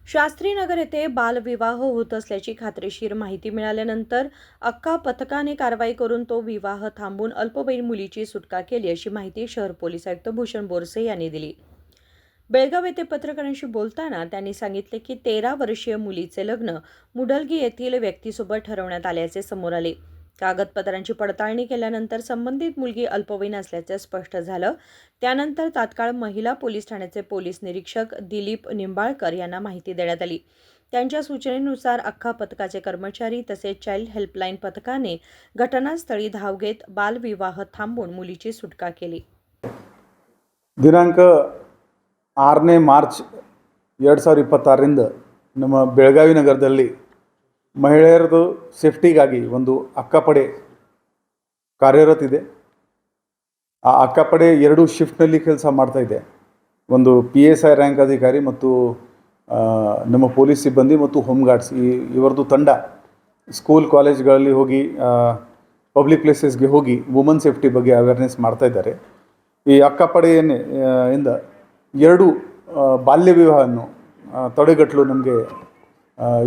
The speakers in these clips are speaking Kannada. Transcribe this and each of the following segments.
शास्त्रीनगर येथे बालविवाह होत असल्याची खात्रीशीर माहिती मिळाल्यानंतर अक्का पथकाने कारवाई करून तो विवाह थांबवून अल्पवयीन मुलीची सुटका केली, अशी माहिती शहर पोलीस आयुक्त भूषण बोरसे यांनी दिली. बेळगाव येथे पत्रकारांशी बोलताना त्यांनी सांगितले की 13 वर्षीय मुलीचे लग्न मुडलगी येथील व्यक्तीसोबत ठरवण्यात आल्याचे समोर आले. कागदपत्रांची पडताळणी केल्यानंतर संबंधित मुलगी अल्पवयीन असल्याचे स्पष्ट झालं. त्यानंतर तात्काळ महिला पोलीस ठाण्याचे पोलीस निरीक्षक दिलीप निंबाळकर यांना माहिती देण्यात आली. त्यांच्या सूचनेनुसार अख्खा पथकाचे कर्मचारी तसेच चाइल्ड हेल्पलाईन पथकाने घटनास्थळी धाव घेत बालविवाह थांबवून मुलीची सुटका केली. ದಿನಾಂಕ 6ನೇ ಮಾರ್ಚ್ 2026ರಿಂದ ನಮ್ಮ ಬೆಳಗಾವಿ ನಗರದಲ್ಲಿ ಮಹಿಳೆಯರದು ಸೇಫ್ಟಿಗಾಗಿ ಒಂದು ಅಕ್ಕಪಡೆ ಕಾರ್ಯರತ ಇದೆ. ಆ ಅಕ್ಕಪಡೆ 2 ಶಿಫ್ಟ್ನಲ್ಲಿ ಕೆಲಸ ಮಾಡ್ತಾ ಇದೆ. ಒಂದು PSI ರ್ಯಾಂಕ್ ಅಧಿಕಾರಿ ಮತ್ತು ನಮ್ಮ ಪೊಲೀಸ್ ಸಿಬ್ಬಂದಿ ಮತ್ತು ಹೋಮ್ ಗಾರ್ಡ್ಸ್ ಇವರದು ತಂಡ ಸ್ಕೂಲ್ ಕಾಲೇಜ್ಗಳಲ್ಲಿ ಹೋಗಿ ಪಬ್ಲಿಕ್ ಪ್ಲೇಸಸ್ಗೆ ಹೋಗಿ ವುಮನ್ ಸೇಫ್ಟಿ ಬಗ್ಗೆ ಅವೇರ್ನೆಸ್ ಮಾಡ್ತಾ ಇದ್ದಾರೆ. ಈ ಅಕ್ಕಪಡೆಯಿಂದ 2 ಬಾಲ್ಯ ವಿವಾಹವನ್ನು ತಡೆಗಟ್ಟಲು ನಮಗೆ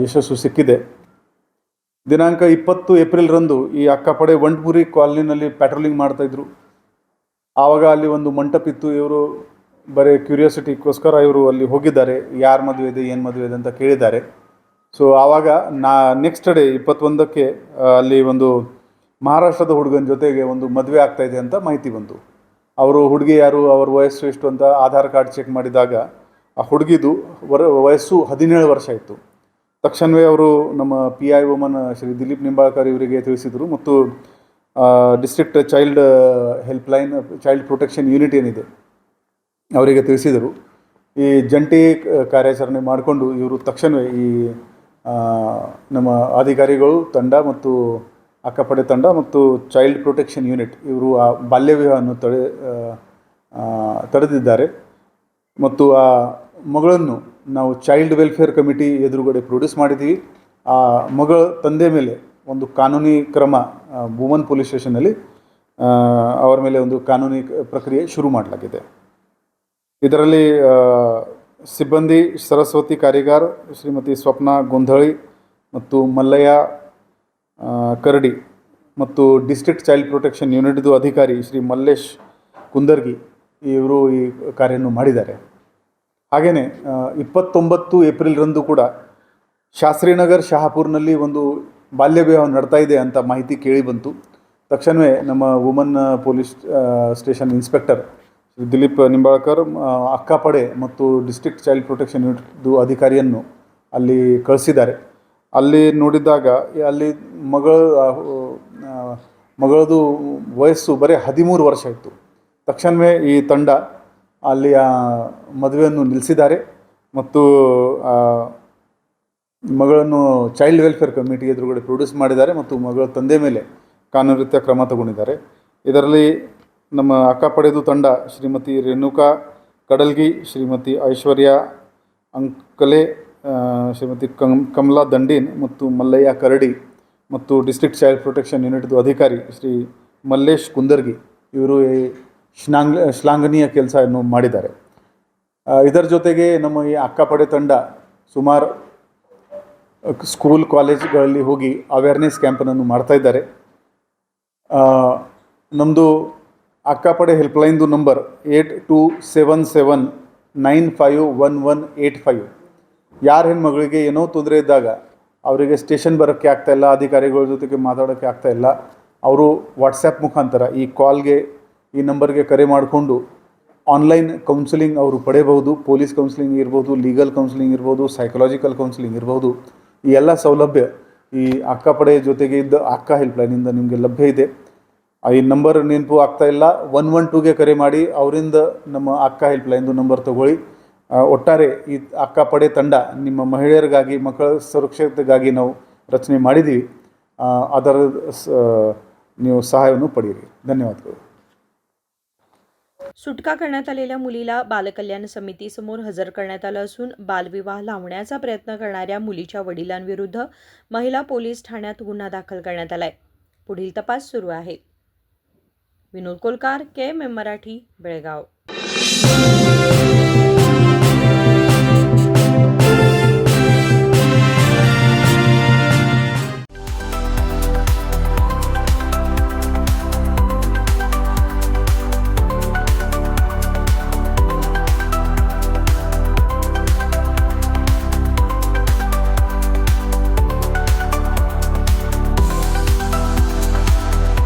ಯಶಸ್ಸು ಸಿಕ್ಕಿದೆ. ದಿನಾಂಕ 20 ಏಪ್ರಿಲ್ರಂದು ಈ ಅಕ್ಕಪಡೆ ವಂಟಪುರಿ ಕಾಲೋನಿನಲ್ಲಿ ಪ್ಯಾಟ್ರೋಲಿಂಗ್ ಮಾಡ್ತಾಯಿದ್ರು. ಆವಾಗ ಅಲ್ಲಿ ಒಂದು ಮಂಟಪಿತ್ತು. ಇವರು ಬರೀ ಕ್ಯೂರಿಯಾಸಿಟಿಗೋಸ್ಕರ ಇವರು ಅಲ್ಲಿ ಹೋಗಿದ್ದಾರೆ. ಯಾರು ಮದುವೆ ಇದೆ, ಏನು ಮದುವೆ ಇದೆ ಅಂತ ಕೇಳಿದ್ದಾರೆ. ಸೊ ಆವಾಗ ನೆಕ್ಸ್ಟ್ ಡೇ 21ಕ್ಕೆ ಅಲ್ಲಿ ಒಂದು ಮಹಾರಾಷ್ಟ್ರದ ಹುಡುಗನ ಜೊತೆಗೆ ಒಂದು ಮದುವೆ ಆಗ್ತಾಯಿದೆ ಅಂತ ಮಾಹಿತಿ ಬಂತು. ಅವರು ಹುಡುಗಿ ಯಾರು, ಅವ್ರ ವಯಸ್ಸು ಎಷ್ಟು ಅಂತ ಆಧಾರ್ ಕಾರ್ಡ್ ಚೆಕ್ ಮಾಡಿದಾಗ ಆ ಹುಡುಗಿದು ವಯಸ್ಸು 17 ವರ್ಷ ಇತ್ತು. ತಕ್ಷಣವೇ ಅವರು ನಮ್ಮ PI ವುಮನ್ ಶ್ರೀ ದಿಲೀಪ್ ನಿಂಬಾಳ್ಕರ್ ಇವರಿಗೆ ತಿಳಿಸಿದರು ಮತ್ತು district child helpline child protection unit ಏನಿದೆ ಅವರಿಗೆ ತಿಳಿಸಿದರು. ಈ ಜಂಟಿ ಕಾರ್ಯಾಚರಣೆ ಮಾಡಿಕೊಂಡು ಇವರು ತಕ್ಷಣವೇ ಈ ನಮ್ಮ ಅಧಿಕಾರಿಗಳು ತಂಡ ಮತ್ತು ಅಕ್ಕಪಡೆ ತಂಡ ಮತ್ತು ಚೈಲ್ಡ್ ಪ್ರೊಟೆಕ್ಷನ್ ಯೂನಿಟ್ ಇವರು ಆ ಬಾಲ್ಯ ವಿವಾಹವನ್ನು ತಡೆದಿದ್ದಾರೆ. ಮತ್ತು ಆ ಮಗಳನ್ನು ನಾವು ಚೈಲ್ಡ್ ವೆಲ್ಫೇರ್ ಕಮಿಟಿ ಎದುರುಗಡೆ ಪ್ರೊಡ್ಯೂಸ್ ಮಾಡಿದ್ದೀವಿ. ಆ ಮಗಳ ತಂದೆ ಮೇಲೆ ಒಂದು ಕಾನೂನಿ ಕ್ರಮ ವುಮನ್ ಪೊಲೀಸ್ ಸ್ಟೇಷನ್ನಲ್ಲಿ ಅವರ ಮೇಲೆ ಒಂದು ಕಾನೂನಿ ಪ್ರಕ್ರಿಯೆ ಶುರು ಮಾಡಲಾಗಿದೆ. ಇದರಲ್ಲಿ ಸಿಬ್ಬಂದಿ ಸರಸ್ವತಿ ಕಾರಿಗಾರ್, ಶ್ರೀಮತಿ ಸ್ವಪ್ನ ಗೊಂಧಳಿ ಮತ್ತು ಮಲ್ಲಯ್ಯ ಕರಡಿ ಮತ್ತು ಡಿಸ್ಟ್ರಿಕ್ಟ್ ಚೈಲ್ಡ್ ಪ್ರೊಟೆಕ್ಷನ್ ಯೂನಿಟ್ದು ಅಧಿಕಾರಿ ಶ್ರೀ ಮಲ್ಲೇಶ್ ಕುಂದರ್ಗಿ ಇವರು ಈ ಕಾರ್ಯವನ್ನು ಮಾಡಿದ್ದಾರೆ. ಹಾಗೆಯೇ 29 ಏಪ್ರಿಲ್ರಂದು ಕೂಡ ಶಾಸ್ತ್ರೀನಗರ್ ಶಹಾಪುರ್ನಲ್ಲಿ ಒಂದು ಬಾಲ್ಯ ವಿವಾಹ ನಡ್ತಾ ಇದೆ ಅಂತ ಮಾಹಿತಿ ಕೇಳಿ ಬಂತು. ತಕ್ಷಣವೇ ನಮ್ಮ woman police station inspector Dilip Nimbalkar ಅಕ್ಕಪಡೆ ಮತ್ತು ಡಿಸ್ಟ್ರಿಕ್ಟ್ ಚೈಲ್ಡ್ ಪ್ರೊಟೆಕ್ಷನ್ ಯೂನಿಟ್ದು ಅಧಿಕಾರಿಯನ್ನು ಅಲ್ಲಿ ಕಳಿಸಿದ್ದಾರೆ. ಅಲ್ಲಿ ನೋಡಿದಾಗ ಅಲ್ಲಿ ಮಗಳದು ವಯಸ್ಸು ಬರೀ 13 ವರ್ಷ ಇತ್ತು. ತಕ್ಷಣವೇ ಈ ತಂಡ ಅಲ್ಲಿ ಆ ಮದುವೆಯನ್ನು ನಿಲ್ಲಿಸಿದ್ದಾರೆ ಮತ್ತು ಮಗಳನ್ನು ಚೈಲ್ಡ್ ವೆಲ್ಫೇರ್ ಕಮಿಟಿ ಎದುರುಗಡೆ ಪ್ರೊಡ್ಯೂಸ್ ಮಾಡಿದ್ದಾರೆ ಮತ್ತು ಮಗಳ ತಂದೆ ಮೇಲೆ ಕಾನೂನು ರೀತಿಯ ಕ್ರಮ ತಗೊಂಡಿದ್ದಾರೆ. ಇದರಲ್ಲಿ ನಮ್ಮ ಅಕ್ಕಪಡೆದು ತಂಡ ಶ್ರೀಮತಿ ರೇಣುಕಾ ಕಡಲ್ಗಿ, ಶ್ರೀಮತಿ ಐಶ್ವರ್ಯ ಅಂಕಲೆ, ಶ್ರೀಮತಿ ಕಮಲಾ ದಂಡೀನ್ ಮತ್ತು ಮಲ್ಲಯ್ಯ ಕರಡಿ ಮತ್ತು ಡಿಸ್ಟ್ರಿಕ್ಟ್ ಚೈಲ್ಡ್ ಪ್ರೊಟೆಕ್ಷನ್ ಯೂನಿಟ್ದು ಅಧಿಕಾರಿ ಶ್ರೀ ಮಲ್ಲೇಶ್ ಕುಂದರ್ಗಿ ಇವರು ಶ್ಲಾಘನೀಯ ಕೆಲಸವನ್ನು ಮಾಡಿದ್ದಾರೆ. ಇದರ ಜೊತೆಗೆ ನಮ್ಮ ಈ ಅಕ್ಕಪಡೆ ತಂಡ ಸುಮಾರು ಸ್ಕೂಲ್ ಕಾಲೇಜ್ಗಳಲ್ಲಿ ಹೋಗಿ ಅವೇರ್ನೆಸ್ ಕ್ಯಾಂಪನ್ನು ಮಾಡ್ತಾ ಇದ್ದಾರೆ. ನಮ್ಮದು ಅಕ್ಕಪಡೆ ಹೆಲ್ಪ್ಲೈನ್ದು ನಂಬರ್ 8277951185. ಯಾರ ಹೆಣ್ಮಗಳಿಗೆ ಏನೋ ತೊಂದರೆ ಇದ್ದಾಗ ಅವರಿಗೆ ಸ್ಟೇಷನ್ ಬರೋಕ್ಕೆ ಆಗ್ತಾಯಿಲ್ಲ, ಅಧಿಕಾರಿಗಳ ಜೊತೆಗೆ ಮಾತಾಡೋಕ್ಕೆ ಆಗ್ತಾಯಿಲ್ಲ, ಅವರು ವಾಟ್ಸಪ್ ಮುಖಾಂತರ ಈ ಕಾಲ್ಗೆ ಈ ನಂಬರ್ಗೆ ಕರೆ ಮಾಡಿಕೊಂಡು ಆನ್ಲೈನ್ ಕೌನ್ಸಿಲಿಂಗ್ ಅವರು ಪಡೆಯಬಹುದು. ಪೊಲೀಸ್ ಕೌನ್ಸಿಲಿಂಗ್ ಇರ್ಬೋದು, ಲೀಗಲ್ ಕೌನ್ಸಿಲಿಂಗ್ ಇರ್ಬೋದು, ಸೈಕಲಾಜಿಕಲ್ ಕೌನ್ಸಿಲಿಂಗ್ ಇರ್ಬೋದು. ಈ ಎಲ್ಲ ಸೌಲಭ್ಯ ಈ ಅಕ್ಕಪಡೆ ಜೊತೆಗೆ ಇದ್ದ ಅಕ್ಕ ಹೆಲ್ಪ್ಲೈನಿಂದ ನಿಮಗೆ ಲಭ್ಯ ಇದೆ. ಈ ನಂಬರ್ ನೆನಪು ಆಗ್ತಾಯಿಲ್ಲ, 112ಗೆ ಕರೆ ಮಾಡಿ ಅವರಿಂದ ನಮ್ಮ ಅಕ್ಕ ಹೆಲ್ಪ್ಲೈನ್ದು ನಂಬರ್ ತೊಗೊಳ್ಳಿ. ಒಟ್ಟಾರೆ ಈ ಅಕ್ಕಪಡೆ ತಂಡ ನಿಮ್ಮ ಮಹಿಳೆಯರಿಗಾಗಿ, ಮಕ್ಕಳ ಸುರಕ್ಷತೆಗಾಗಿ ನಾವು ರಚನೆ ಮಾಡಿದ್ದೀವಿ. ಅದರ ನೀವು ಸಹಾಯವನ್ನು ಪಡೆಯಿರಿ. ಧನ್ಯವಾದಗಳು. सुटका करण्यात आलेल्या मुलीला बालकल्याण समितीसमोर हजर करण्यात आलं असून बालविवाह लावण्याचा प्रयत्न करणाऱ्या मुलीच्या वडिलांविरुद्ध महिला पोलीस ठाण्यात गुन्हा दाखल करण्यात आलाय. पुढील तपास सुरू आहे. विनोद कोलकार, KMM मराठी, बेळगाव.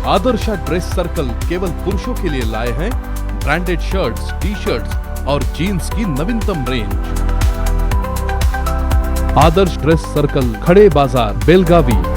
आदर्श ड्रेस सर्कल केवल पुरुषों के लिए लाए हैं ब्रांडेड शर्ट्स, टी-शर्ट्स और जीन्स की नवीनतम रेंज। आदर्श ड्रेस सर्कल, खड़े बाजार, बेलगावी।